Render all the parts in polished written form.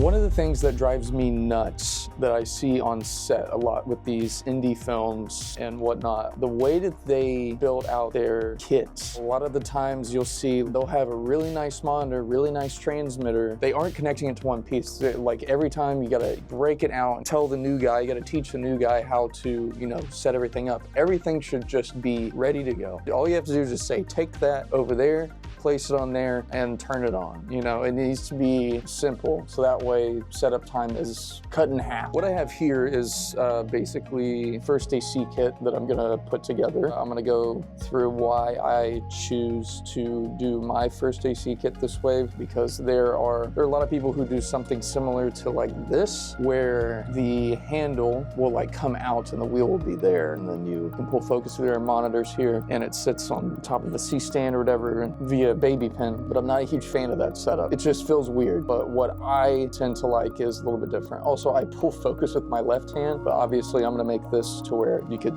One of the things that drives me nuts that I see on set a lot with these indie films and whatnot, the way that they build out their kits. A lot of the times you'll see they'll have a really nice monitor, really nice transmitter. They aren't connecting it to one piece. Like every time you gotta break it out and tell the new guy, you gotta teach the new guy how to, set everything up. Everything should just be ready to go. All you have to do is just say, take that over there, place it on there, and turn it on. It needs to be simple, so that way setup time is cut in half. What I have here is basically first AC kit that I'm gonna put together. I'm gonna go through why I choose to do my first AC kit this way, because there are a lot of people who do something similar to like this, where the handle will like come out and the wheel will be there, and then you can pull focus through their monitors here, and it sits on top of a C-stand or whatever via baby pin. But I'm not a huge fan of that setup. It just feels weird. But what I tend to like is a little bit different. Also, I pull focus with my left hand, but obviously I'm gonna make this to where you could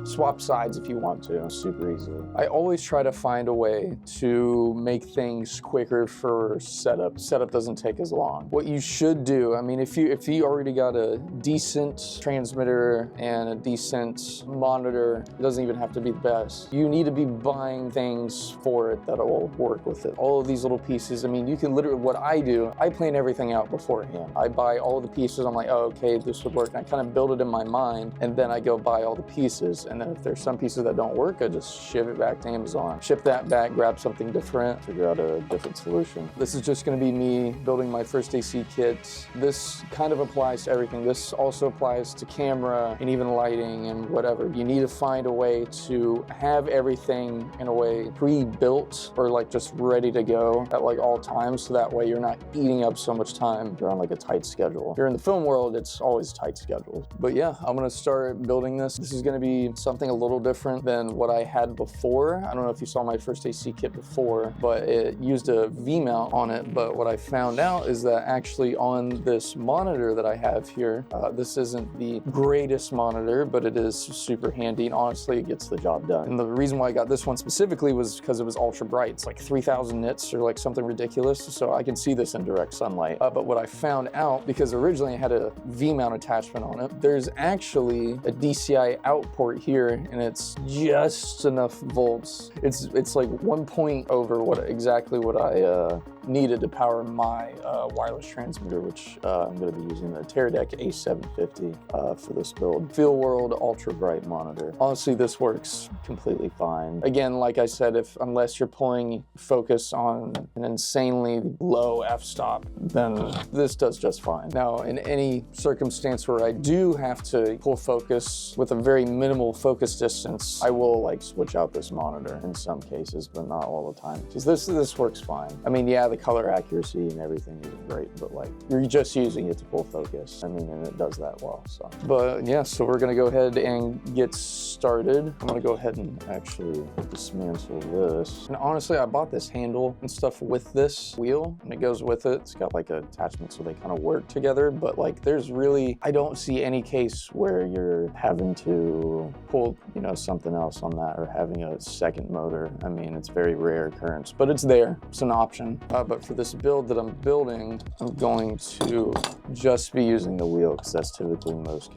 swap sides if you want to, super easily. I always try to find a way to make things quicker for setup. Setup doesn't take as long. What you should do, I mean, if you already got a decent transmitter and a decent monitor, it doesn't even have to be the best. You need to be buying things for it that will work with it. All of these little pieces, I mean, you can literally, what I do, I plan everything out beforehand. I buy all the pieces, I'm like, oh, okay, this would work. And I kind of build it in my mind, and then I go buy all the pieces. And then if there's some pieces that don't work, I just ship it back to Amazon. Ship that back, grab something different, figure out a different solution. This is just gonna be me building my first AC kit. This kind of applies to everything. This also applies to camera and even lighting and whatever. You need to find a way to have everything in a way pre-built or like just ready to go at like all times, so that way you're not eating up so much time if you're on like a tight schedule. If you're in the film world, it's always tight schedule. But yeah, I'm gonna start building this. This is gonna be something a little different than what I had before. I don't know if you saw my first AC kit before, but it used a V-mount on it. But what I found out is that actually on this monitor that I have here, this isn't the greatest monitor, but it is super handy, and honestly, it gets the job done. And the reason why I got this one specifically was because it was ultra bright. It's like 3,000 nits or like something ridiculous, so I can see this in direct sunlight. But what I found out, because originally I had a V-mount attachment on it, there's actually a DCI out port here, and it's just enough volts. It's like 1 point over exactly what I needed to power my wireless transmitter, which I'm going to be using the Teradek A750 for this build. Feel World Ultra Bright monitor. Honestly, this works completely fine. Again, like I said, unless you're pulling focus on an insanely low f-stop, then this does just fine. Now, in any circumstance where I do have to pull focus with a very minimal focus distance, I will like switch out this monitor in some cases, but not all the time, because this works fine. I mean, yeah, the color accuracy and everything is great, but like you're just using it to pull focus. I mean, and it does that well. So, but yeah, so we're gonna go ahead and get started. I'm gonna go ahead and actually dismantle this. And honestly, I bought this handle and stuff with this wheel, and it goes with it. It's got like an attachment, so they kind of work together. But like, I don't see any case where you're having to pull, something else on that, or having a second motor. I mean, it's very rare occurrence, but it's there. It's an option. But for this build that I'm building, I'm going to just be using the wheel, because that's typically most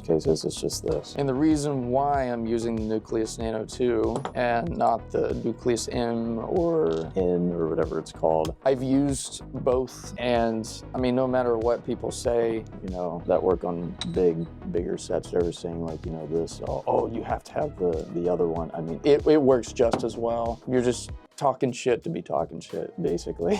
cases it's just this. And the reason why I'm using the Nucleus Nano 2 and not the Nucleus M or N or whatever it's called, I've used both, and I mean, no matter what people say, that work on bigger sets, they're saying like, this, oh, you have to have the other one. I mean, it works just as well. You're just talking shit to be talking shit, basically.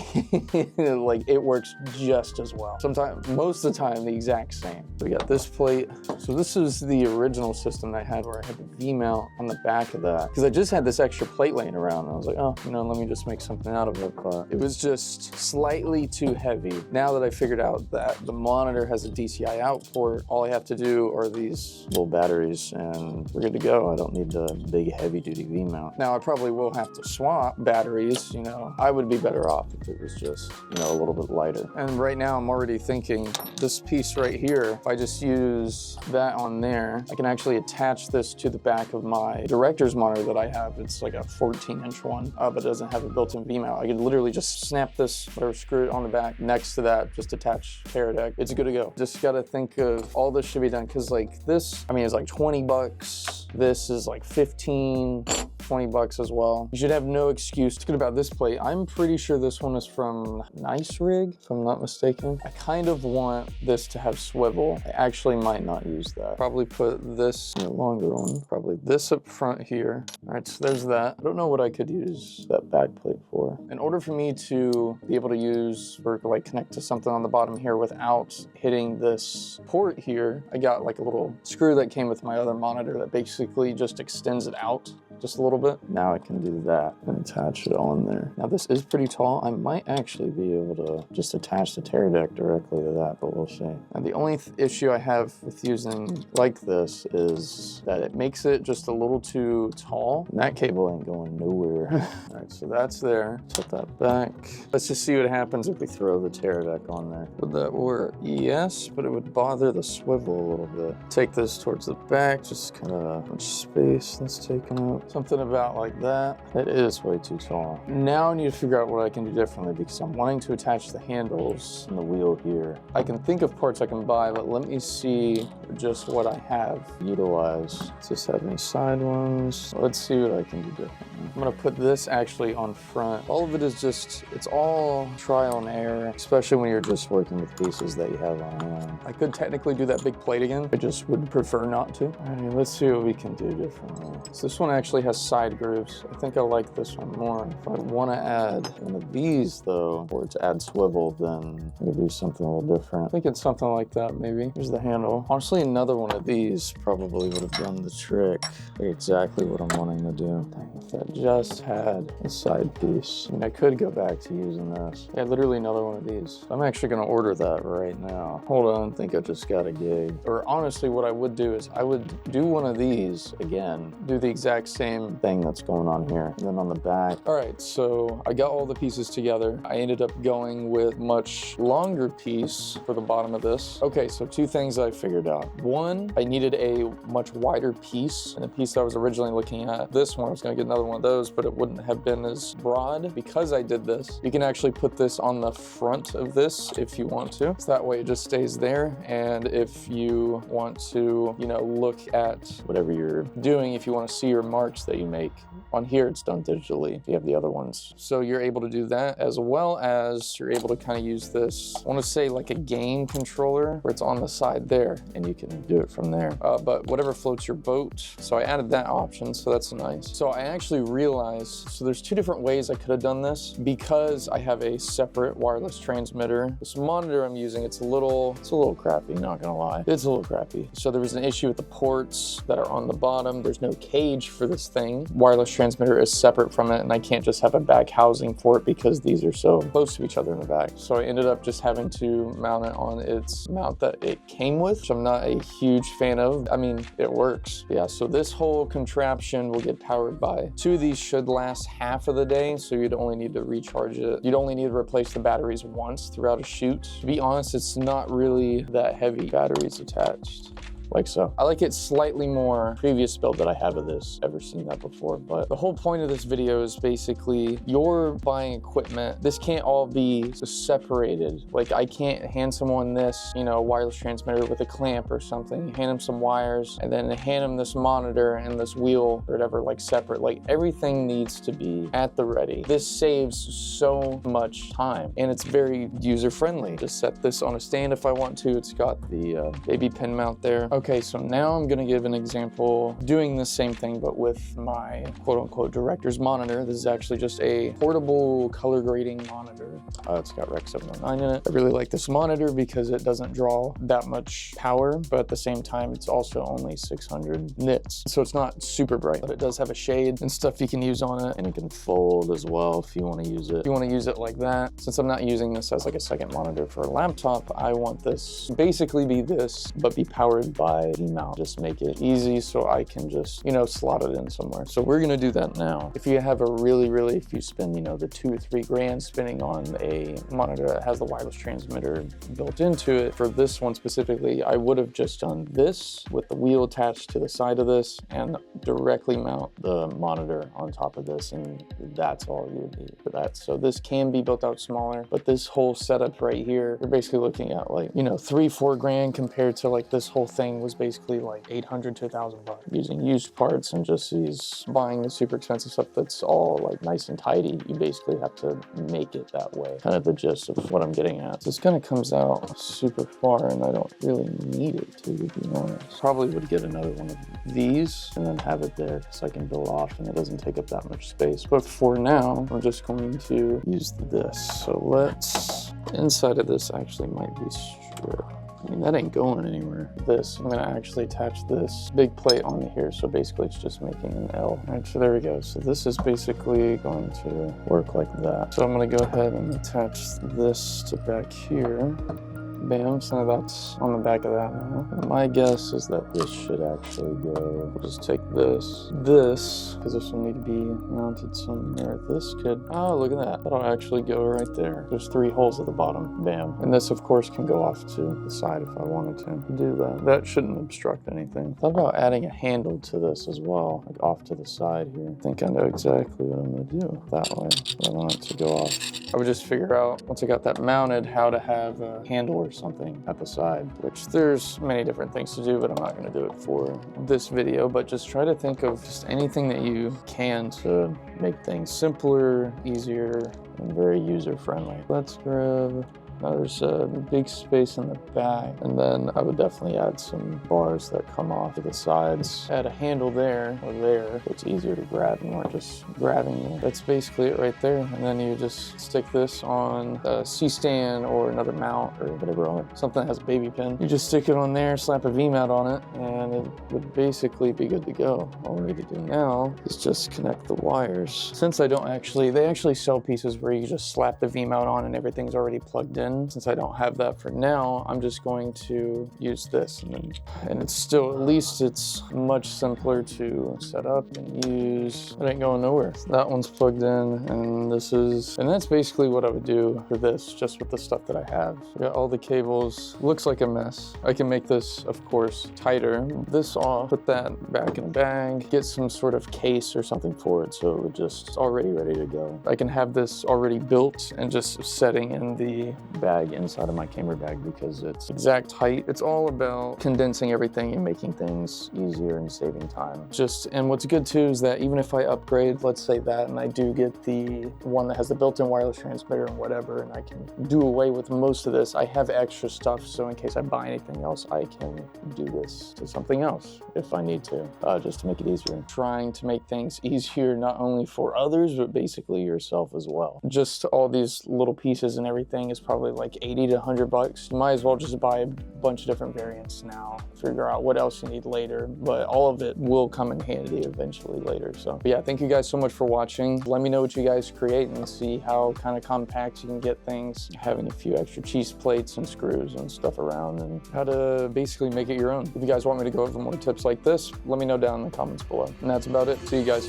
Like, it works just as well. Sometimes, most of the time, the exact same. We got this plate. So this is the original system that I had, where I had the V-mount on the back of that, because I just had this extra plate laying around, and I was like, oh, let me just make something out of it. But it was just slightly too heavy. Now that I figured out that the monitor has a DCI out port, all I have to do are these little batteries, and we're good to go. I don't need the big heavy-duty V-mount. Now, I probably will have to swap batteries, you know, I would be better off if it was just, you know, a little bit lighter. And right now I'm already thinking this piece right here, if I just use that on there, I can actually attach this to the back of my director's monitor that I have. It's like a 14-inch one, but it doesn't have a built-in V mount. I could literally just snap this, whatever, screw it on the back. Next to that, just attach Teradek. It's good to go. Just gotta think of all this should be done, because like this, I mean, it's like 20 bucks. This is like 15, 20 bucks as well. You should have no excuse to get about this plate. I'm pretty sure this one is from Nice Rig, if I'm not mistaken. I kind of want this to have swivel. I actually might not use that. Probably put this in a longer one. Probably this up front here. All right, so there's that. I don't know what I could use that back plate for. In order for me to be able to use or like connect to something on the bottom here without hitting this port here, I got like a little screw that came with my other monitor that basically just extends it out just a little bit. Now I can do that and attach it on there. Now this is pretty tall. I might actually be able to just attach the Teradek directly to that, but we'll see. And the only issue I have with using like this is that it makes it just a little too tall. And that cable ain't going nowhere. All right, so that's there. Put that back. Let's just see what happens if we throw the Teradek on there. Would that work? Yes, but it would bother the swivel a little bit. Take this towards the back, just kind of much space that's taken up. Something about like that. It is way too tall. Now I need to figure out what I can do differently, because I'm wanting to attach the handles and the wheel here. I can think of parts I can buy, but let me see just what I have utilized. Does this have any side ones? Let's see what I can do differently. I'm gonna put this actually on front. All of it is just, it's all trial and error, especially when you're just working with pieces that you have on hand. I could technically do that big plate again. I just would prefer not to. All right, let's see what we can do differently. So this one actually has side grooves. I think I like this one more. If I want to add one of these though, or to add swivel, then I could do something a little different. I think it's something like that maybe. Here's the handle. Honestly, another one of these probably would have done the trick. Exactly what I'm wanting to do. Dang, if that just had a side piece. I mean, I could go back to using this. Yeah, literally another one of these. I'm actually gonna order that right now. Hold on, I think I just got a gig. Or honestly, what I would do is I would do one of these again, do the exact same thing that's going on here. And then on the back. All right, so I got all the pieces together. I ended up going with much longer piece for the bottom of this. Okay, so two things I figured out. One, I needed a much wider piece, and the piece I was originally looking at, this one, I was gonna get another one of those, but it wouldn't have been as broad. Because I did this, you can actually put this on the front of this if you want to. So that way it just stays there, and if you want to, you know, look at whatever you're doing, if you want to see your marks that you make, on here it's done digitally. You have the other ones. So you're able to do that, as well as you're able to kind of use this, I want to say like a game controller, where it's on the side there, and you can do it from there. But whatever floats your boat. So I added that option, so that's nice. So I actually realized, so there's two different ways I could have done this, because I have a separate wireless transmitter. This monitor I'm using, it's a little crappy, not gonna lie. It's a little crappy. So there was an issue with the ports that are on the bottom. There's no cage for this thing. Wireless transmitter is separate from it, and I can't just have a back housing for it because these are so close to each other in the back. So I ended up just having to mount it on its mount that it came with, which I'm not a huge fan of. I mean, it works. Yeah, so this whole contraption will get powered by two of these. Should last half of the day, so you'd only need to recharge it. You'd only need to replace the batteries once throughout a shoot. To be honest, it's not really that heavy batteries attached. Like so. I like it slightly more. Previous build that I have of this, ever seen that before, but the whole point of this video is basically you're buying equipment. This can't all be separated. Like I can't hand someone this, you know, wireless transmitter with a clamp or something, hand them some wires, and then hand them this monitor and this wheel or whatever, like separate. Like everything needs to be at the ready. This saves so much time, and it's very user-friendly. Just set this on a stand if I want to. It's got the baby pin mount there. Okay, so now I'm gonna give an example doing the same thing, but with my quote-unquote director's monitor. This is actually just a portable color grading monitor. It's got Rec 709 in it. I really like this monitor because it doesn't draw that much power, but at the same time, it's also only 600 nits. So it's not super bright, but it does have a shade and stuff you can use on it, and it can fold as well if you want to use it. If you want to use it like that, since I'm not using this as like a second monitor for a laptop, I want this basically be this, but be powered by V-mount. Just make it easy so I can just, you know, slot it in somewhere. So we're gonna do that now. If you have a really, if you spend, you know, the 2 or 3 grand spending on a monitor that has the wireless transmitter built into it, for this one specifically, I would have just done this with the wheel attached to the side of this and directly mount the monitor on top of this, and that's all you would need for that. So this can be built out smaller, but this whole setup right here, you're basically looking at like, you know, 3-4 grand compared to like this whole thing was basically like 800 to 1,000 bucks using used parts and just these buying the super expensive stuff that's all like nice and tidy. You basically have to make it that way. Kind of the gist of what I'm getting at. This kind of comes out super far and I don't really need it to be honest. Probably would get another one of these and then have it there so I can build off and it doesn't take up that much space. But for now, I'm just going to use this. So let's, inside of this actually might be strip. I mean, that ain't going anywhere. This, I'm gonna actually attach this big plate on here. So basically it's just making an L. All right, so there we go. So this is basically going to work like that. So I'm gonna go ahead and attach this to back here. Bam, so that's on the back of that now. And my guess is that this should actually go. We'll just take this, because this will need to be mounted somewhere. This could, oh, look at that. That'll actually go right there. There's 3 holes at the bottom, bam. And this, of course, can go off to the side if I wanted to do that. That shouldn't obstruct anything. Thought about adding a handle to this as well, like off to the side here. I think I know exactly what I'm gonna do that way. But I want it to go off. I would just figure out, once I got that mounted, how to have a handle or something at the side, which there's many different things to do, but I'm not going to do it for this video. But just try to think of just anything that you can to make things simpler, easier, and very user-friendly. Let's grab, now there's a big space in the back, and then I would definitely add some bars that come off to the sides. Add a handle there or there, so it's easier to grab and not just grabbing it. That's basically it right there. And then you just stick this on a C-stand or another mount or whatever on it. Something that has a baby pin. You just stick it on there, slap a V-mount on it, and it would basically be good to go. All we need to do now is just connect the wires. Since I don't actually, they actually sell pieces where you just slap the V-mount on and everything's already plugged in. Since I don't have that for now, I'm just going to use this, and it's still, at least it's much simpler to set up and use. It ain't going nowhere. That one's plugged in, and this is, and that's basically what I would do for this, just with the stuff that I have. I got all the cables. Looks like a mess. I can make this, of course, tighter. This off, put that back in the bag, get some sort of case or something for it, so it just, it's already ready to go. I can have this already built and just setting in the bag inside of my camera bag because it's exact height. It's all about condensing everything and making things easier and saving time. Just, and what's good too is that even if I upgrade, let's say that, and I do get the one that has the built-in wireless transmitter and whatever, and I can do away with most of this, I have extra stuff, so in case I buy anything else, I can do this to something else if I need to, just to make it easier. Trying to make things easier, not only for others, but basically yourself as well. Just all these little pieces and everything is probably like 80 to 100 bucks. You might as well just buy a bunch of different variants now, figure out what else you need later, but all of it will come in handy eventually later. So but yeah, thank you guys so much for watching. Let me know what you guys create and see how kind of compact you can get things, having a few extra cheese plates and screws and stuff around, and how to basically make it your own. If you guys want me to go over more tips like this, let me know down in the comments below. And that's about it. See you guys.